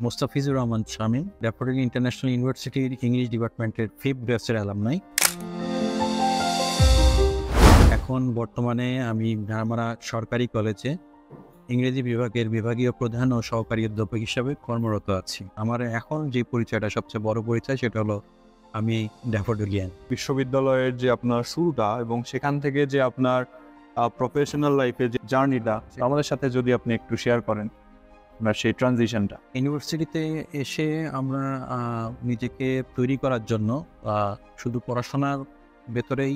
Mostafizur Rahman Shamim, daffodil international ইউনিভার্সিটির English ডিপার্টমেন্টের 5th ব্যাচের অ্যালামনাই। এখন বর্তমানে আমি ধারমারা সরকারি কলেজে ইংরেজি বিভাগের বিভাগীয় প্রধান ও সহকারী অধ্যাপক হিসাবে কর্মরত আছি। আমার এখন যে পরিচয়টা সবচেয়ে বড় পরিচয় সেটা হলো আমি ড্যাফোডিলিয়ান। বিশ্ববিদ্যালয়ের যে আপনার শুরুটা এবং সেখান থেকে যে আপনার প্রফেশনাল লাইফে যে জার্নিটা আমাদের সাথে যদি আপনি একটু শেয়ার করেন আপনার সেই ট্রানজিশনটা। ইউনিভার্সিটিতে এসে আমরা নিজেকে তৈরি করার জন্য শুধু পড়াশোনার ভেতরেই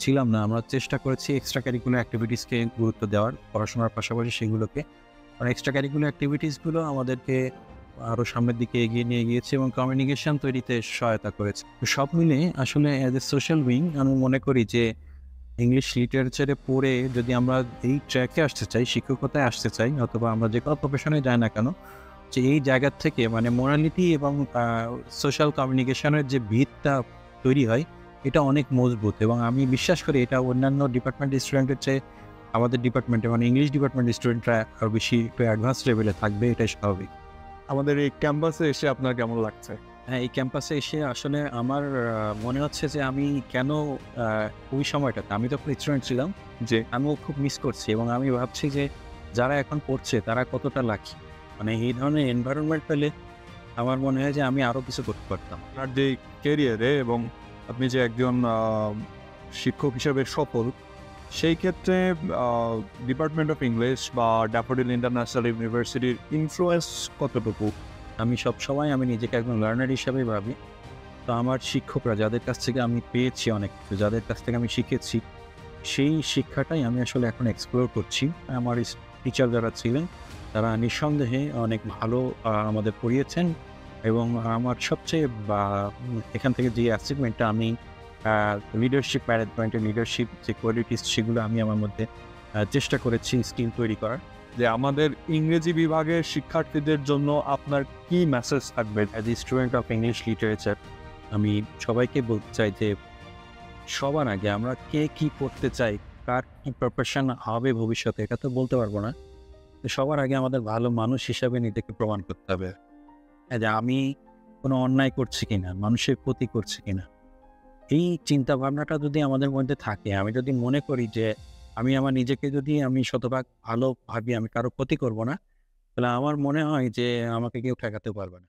ছিলাম না, আমরা চেষ্টা করেছি এক্সট্রা ক্যারিকুলার অ্যাক্টিভিটিসকে গুরুত্ব দেওয়ার, পড়াশোনার পাশাপাশি সেগুলোকে। কারণ এক্সট্রা ক্যারিকুলার অ্যাক্টিভিটিসগুলো আমাদেরকে আরও সামনের দিকে এগিয়ে নিয়ে গিয়েছে এবং কমিউনিকেশন তৈরিতে সহায়তা করেছে। সব মিলে আসলে অ্যাজ এ সোশ্যাল উইং আমি মনে করি যে ইংলিশ লিটারেচারে পড়ে যদি আমরা এই ট্র্যাকে আসতে চাই, শিক্ষকতায় আসতে চাই, অথবা আমরা যে কোনো প্রফেশনে যাই না কেন, যে এই জায়গার থেকে মানে মোরালিটি এবং সোশ্যাল কমিউনিকেশনের যে ভিতটা তৈরি হয় এটা অনেক মজবুত। এবং আমি বিশ্বাস করি এটা অন্যান্য ডিপার্টমেন্টের স্টুডেন্টের চেয়ে আমাদের ডিপার্টমেন্টে মানে ইংলিশ ডিপার্টমেন্টের স্টুডেন্টরা আরও বেশি একটু অ্যাডভান্স লেভেলে থাকবে, এটাই স্বাভাবিক। আমাদের এই ক্যাম্পাসে এসে আপনার কেমন লাগছে? হ্যাঁ, এই ক্যাম্পাসে এসে আসলে আমার মনে হচ্ছে যে আমি কেন ওই সময়টাতে, আমি তখন স্টুডেন্ট ছিলাম, যে আমিও খুব মিস করছি এবং আমি ভাবছি যে যারা এখন পড়ছে তারা কতটা লাকি। মানে এই ধরনের এনভায়রনমেন্ট পেলে আমার মনে হয় যে আমি আরও কিছু করতে পারতাম। আপনার যে ক্যারিয়ারে এবং আপনি যে একজন শিক্ষক হিসেবে সফল, সেই ক্ষেত্রে ডিপার্টমেন্ট অফ ইংলিশ বা ড্যাফোডিল ইন্টারন্যাশনাল ইউনিভার্সিটির ইনফ্লুয়েন্স কতটুকু? আমি সবসময় আমি নিজেকে একজন লার্নার হিসাবেই ভাবি। তো আমার শিক্ষকরা যাদের কাছ থেকে আমি পেয়েছি অনেক কিছু, যাদের কাছ থেকে আমি শিখেছি, সেই শিক্ষাটাই আমি আসলে এখন এক্সপ্লোর করছি। আমার টিচার যারা ছিলেন তারা নিঃসন্দেহে অনেক ভালো আমাদের পড়িয়েছেন এবং আমার সবচেয়ে এখান থেকে যে অ্যাচিভমেন্টটা আমি লিডারশিপ ম্যানেজমেন্টের লিডারশিপ যে কোয়ালিটিস সেগুলো আমি আমার মধ্যে চেষ্টা করেছি স্কিল তৈরি করার। যে আমাদের ইংরেজি বিভাগের শিক্ষার্থীদের জন্য আপনার কি মেসেজ থাকবে? As a student of English literature আমি সবাইকে বলতে চাই যে সবার আগে আমরা কে কি করতে চাই, কার কি প্রফেশন হবে ভবিষ্যতে এটা তো বলতে পারবো না। তো সবার আগে আমাদের ভালো মানুষ হিসাবে নিজেকে প্রমাণ করতে হবে যে আমি কোনো অন্যায় করছি কিনা, মানুষের ক্ষতি করছি কিনা। এই চিন্তা ভাবনাটা যদি আমাদের মধ্যে থাকে, আমি যদি মনে করি যে আমি আমার নিজেকে যদি আমি শতভাগ ভালো ভাবি, আমি কারো ক্ষতি করব না, তাহলে আমার মনে হয় যে আমাকে কেউ ঠেকাতে পারবে না।